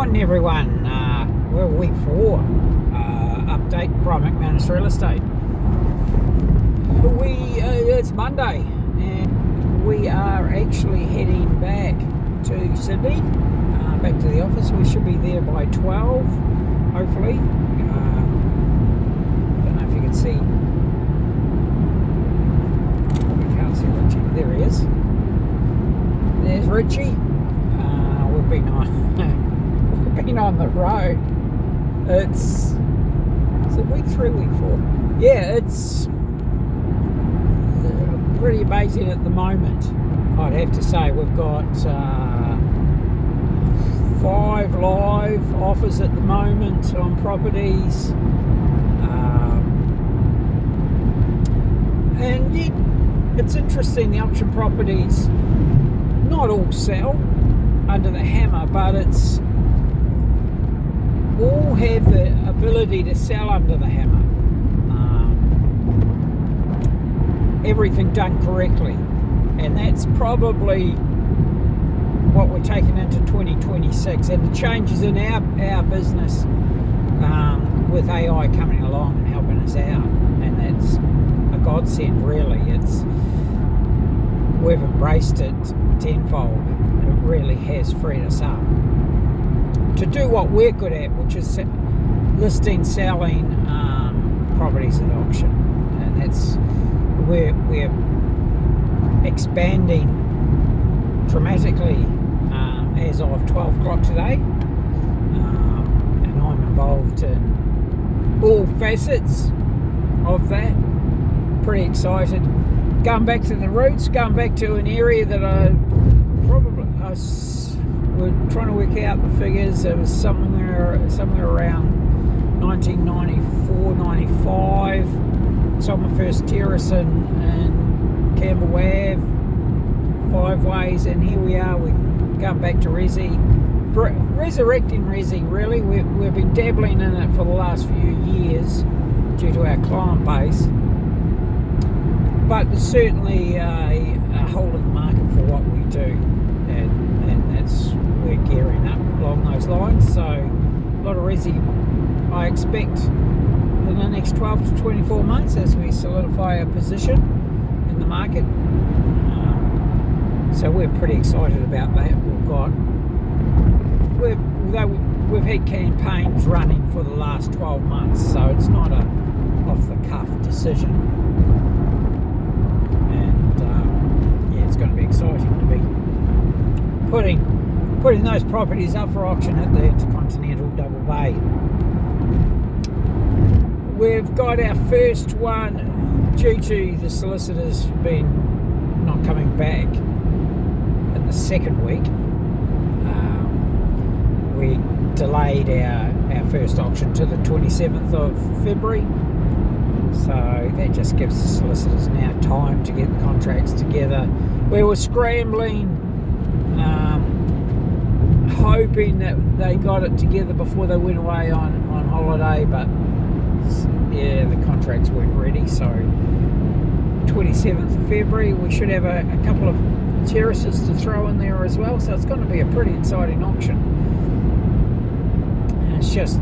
Morning everyone, we're week 4 update from McManus Real Estate. It's Monday and we are actually heading back to Sydney, back to the office. We should be there by 12, hopefully. I don't know if you can see, we can't see Richie, but there he is. There's Richie. We've been on the road. It's week 3, week 4. Yeah, it's pretty amazing at the moment. I'd have to say we've got 5 live offers at the moment on properties, and yet it's interesting. The auction properties not all sell under the hammer, but it's all have the ability to sell under the hammer. Everything done correctly, and that's probably what we're taking into 2026, and the changes in our business with AI coming along and helping us out, and that's a godsend really. We've embraced it tenfold. It really has freed us up to do what we're good at, which is listing, selling properties at auction, and that's we're expanding dramatically as of 12 o'clock today, and I'm involved in all facets of that. Pretty excited, going back to the roots, going back to an area that we're trying to work out the figures. It was somewhere around 1994, 95. It's on my first terrace in Campbell Ave, 5 ways, and here we are. We're going back to Resi, resurrecting Resi. Really, we've been dabbling in it for the last few years due to our client base, but there's certainly a hole in the market for what we do, and we're gearing up along those lines. So a lot of Resi I expect in the next 12 to 24 months as we solidify our position in the market. So we're pretty excited about that. We've had campaigns running for the last 12 months, so it's not a off-the-cuff decision. And yeah, it's going to be exciting to be putting those properties up for auction at the InterContinental Double Bay. We've got our first one, due to the solicitors not coming back in the second week. We delayed our first auction to the 27th of February. So that just gives the solicitors now time to get the contracts together. We were scrambling, hoping that they got it together before they went away on holiday, but yeah, the contracts weren't ready. So 27th of February, we should have a couple of terraces to throw in there as well. So it's going to be a pretty exciting auction. And it's just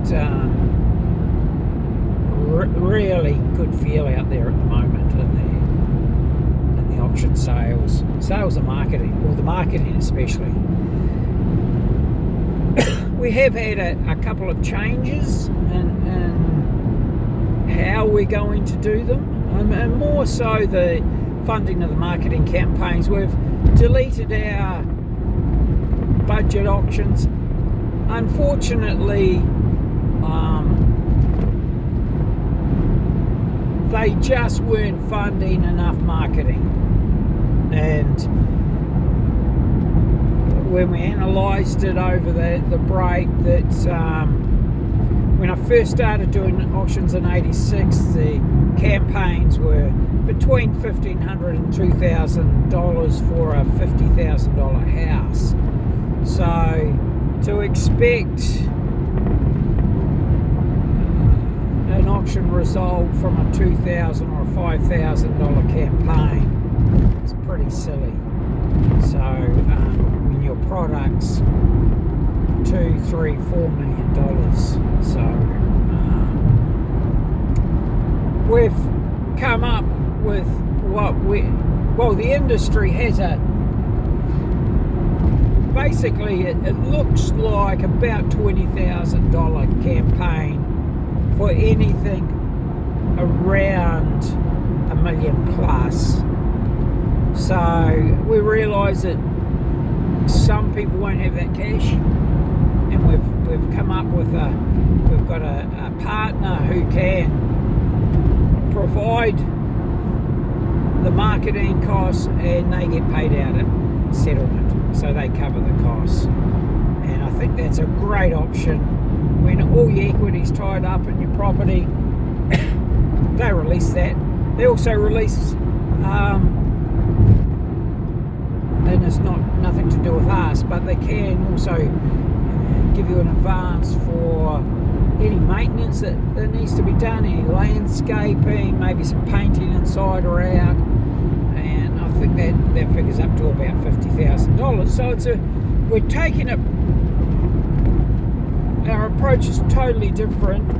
really good feel out there at the moment in the auction sales and marketing, or the marketing especially. We have had a couple of changes in how we're going to do them, and more so the funding of the marketing campaigns. We've deleted our budget auctions. Unfortunately, they just weren't funding enough marketing, and when we analysed it over the break, that when I first started doing auctions in '86, the campaigns were between $1,500 and $2,000 for a $50,000 house. So to expect an auction result from a $2,000 or a $5,000 campaign is pretty silly. So when your product's 2, $3-4 million. So we've come up with the industry has basically it looks like about $20,000 campaign for anything around $1 million plus. So we realise that some people won't have that cash, and we've come up with we've got a partner who can provide the marketing costs, and they get paid out at settlement, so they cover the costs. And I think that's a great option. When all your equity's tied up in your property, they release that. They also release, and it's nothing to do with us, but they can also give you an advance for any maintenance that needs to be done, any landscaping, maybe some painting inside or out, and I think that figures up to about $50,000. So we're taking it. Our approach is totally different,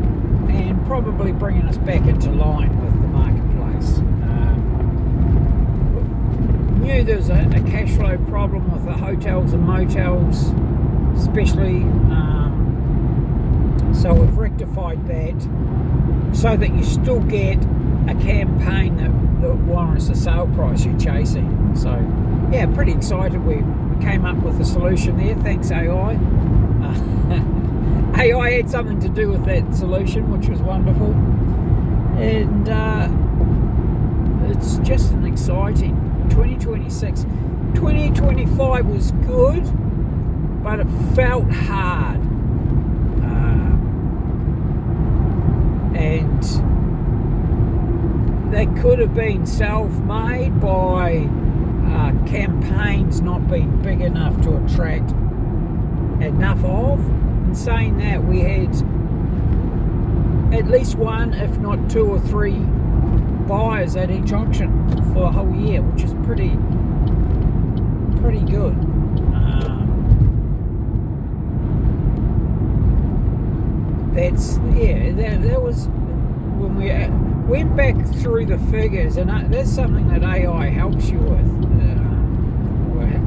and probably bringing us back into line with the marketplace. Knew there was a cash flow problem with the hotels and motels, especially. So we've rectified that so that you still get a campaign that warrants the sale price you're chasing. So yeah, pretty excited. We came up with a solution there. Thanks AI. AI had something to do with that solution, which was wonderful. And it's just an exciting 2026. 2025 was good, but it felt hard. And they could have been self-made by campaigns not being big enough to attract enough of. In saying that, we had at least one, if not 2 or 3 buyers at each auction for a whole year, which is pretty good. That was when we went back through the figures, and that's something that AI helps you with,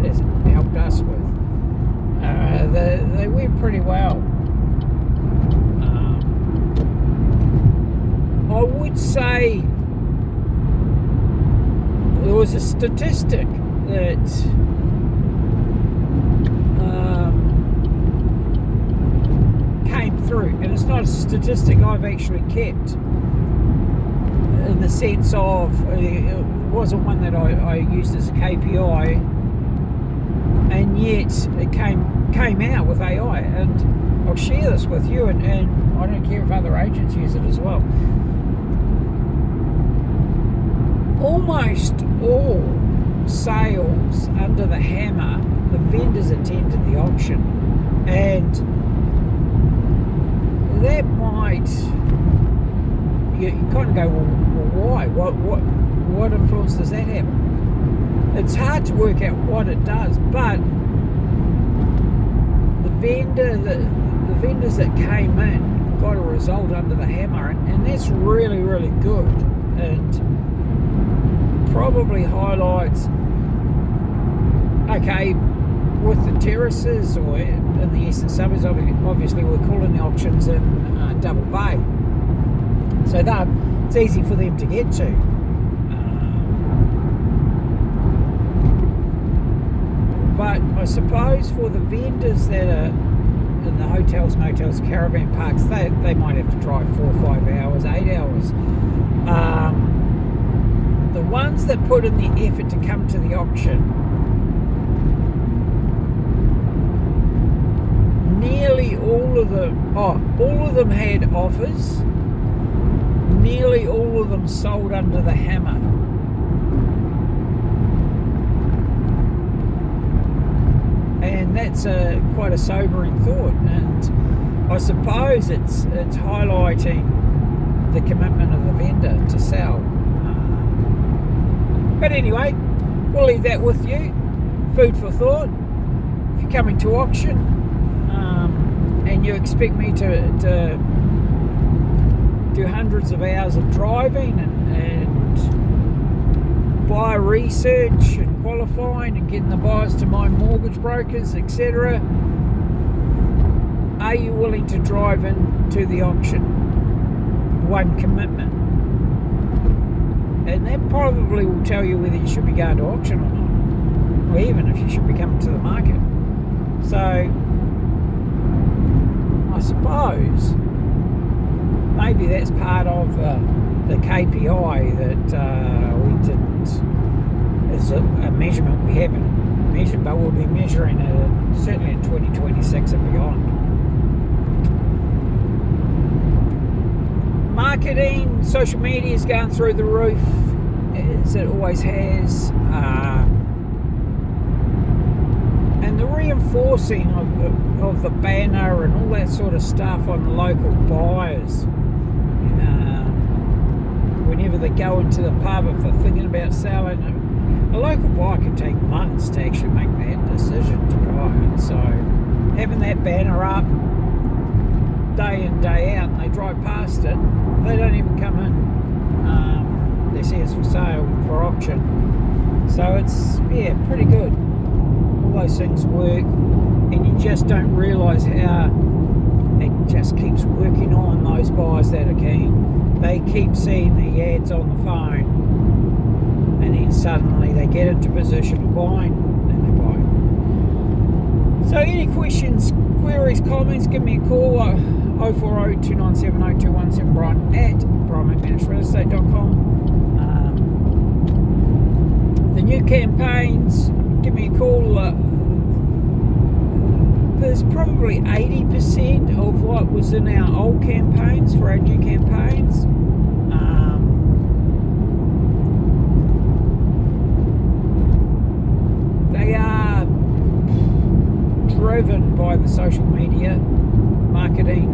has helped us with. They went pretty well. I would say there was a statistic that came through, and it's not a statistic I've actually kept, in the sense of it wasn't one that I used as a KPI, and yet it came out with AI, and I'll share this with you, and I don't care if other agents use it as well. Almost all sales under the hammer, the vendors attended the auction, and that might, you kind of go, well, why? What influence does that have? It's hard to work out what it does, but the vendors that came in got a result under the hammer, and that's really, really good, and probably highlights, okay, with the terraces or in the eastern suburbs, obviously we're calling the auctions in Double Bay, so it's easy for them to get to. But I suppose for the vendors that are in the hotels, motels, caravan parks, they might have to drive 4 or 5 hours, 8 hours. The ones that put in the effort to come to the auction, nearly all of them had offers. Nearly all of them sold under the hammer. And that's quite a sobering thought, and I suppose it's highlighting the commitment of the vendor to sell. But anyway, we'll leave that with you. Food for thought. If you're coming to auction, and you expect me to do hundreds of hours of driving and buyer research and qualifying and getting the buyers to my mortgage brokers, etc. Are you willing to drive into the auction? One commitment. And that probably will tell you whether you should be going to auction or not, or even if you should be coming to the market. So I suppose maybe that's part of the KPI that we didn't, is a measurement we haven't measured, but we'll be measuring it certainly in 2026 and beyond. Marketing, social media is going through the roof, as it always has. And the reinforcing of the banner and all that sort of stuff on the local buyers. Whenever they go into the pub, if they're thinking about selling, a local buyer can take months to actually make that decision to buy it. So having that banner up day in, day out, and they drive past it, they don't even come in. They see it's for sale, for auction. So it's, pretty good. All those things work, and you just don't realise how it just keeps working on those buyers that are keen. They keep seeing the ads on the phone, and then suddenly they get into position of buying, and they buy. So any questions, queries, comments, give me a call, 040 297 0217, Brian at brianmcmanusrealestate.com. The new campaigns, give me a call. There's probably 80% of what was in our old campaigns for our new campaigns. They are driven by the social media marketing.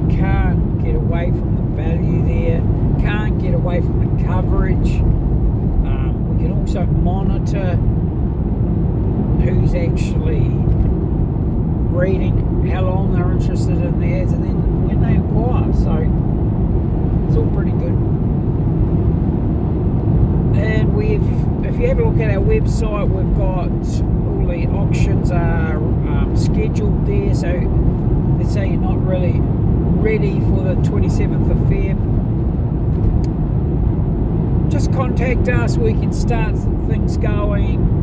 Can't get away from the value there. Can't get away from the coverage. We can also monitor who's actually reading, how long they're interested in the ads, and then when they inquire. So it's all pretty good. And if you have a look at our website, we've got all the auctions are scheduled there. So let's say you're not really ready for the 27th of Feb, just contact us. We can start things going.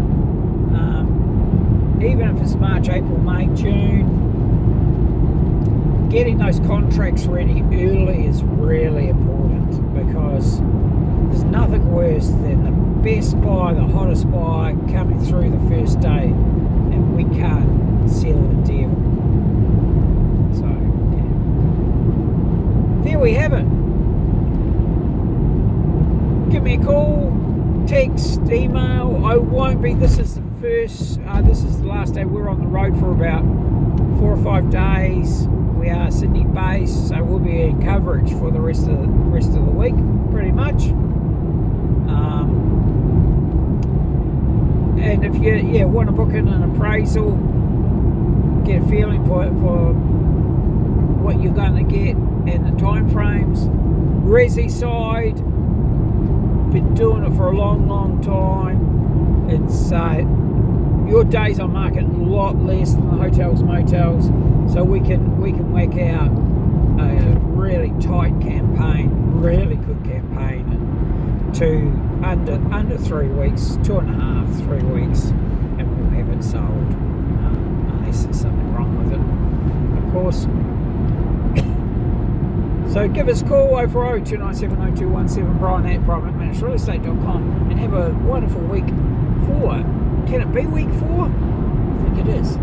Even if it's March, April, May, June, getting those contracts ready early is really important, because there's nothing worse than the best buy, the hottest buy coming through the first day, and we can't seal the deal. So, there we have it. Give me a call, text, email. I won't be. This is the last day. We're on the road for about 4 or 5 days. We are Sydney based, so we'll be in coverage for the rest of the week, pretty much. And if you want to book in an appraisal, get a feeling for what you're going to get and the time frames. Resi side, been doing it for a long time. It's your days on market a lot less than the hotels, motels, so we can work out a really tight campaign, really good campaign, to under 3 weeks, 2.5, 3 weeks, and we'll have it sold, unless there's something wrong with it, of course. So give us a call, 040 297 0217, Brian at brianmcmanusrealestate.com, and have a wonderful week 4. Can it be week 4? I think it is.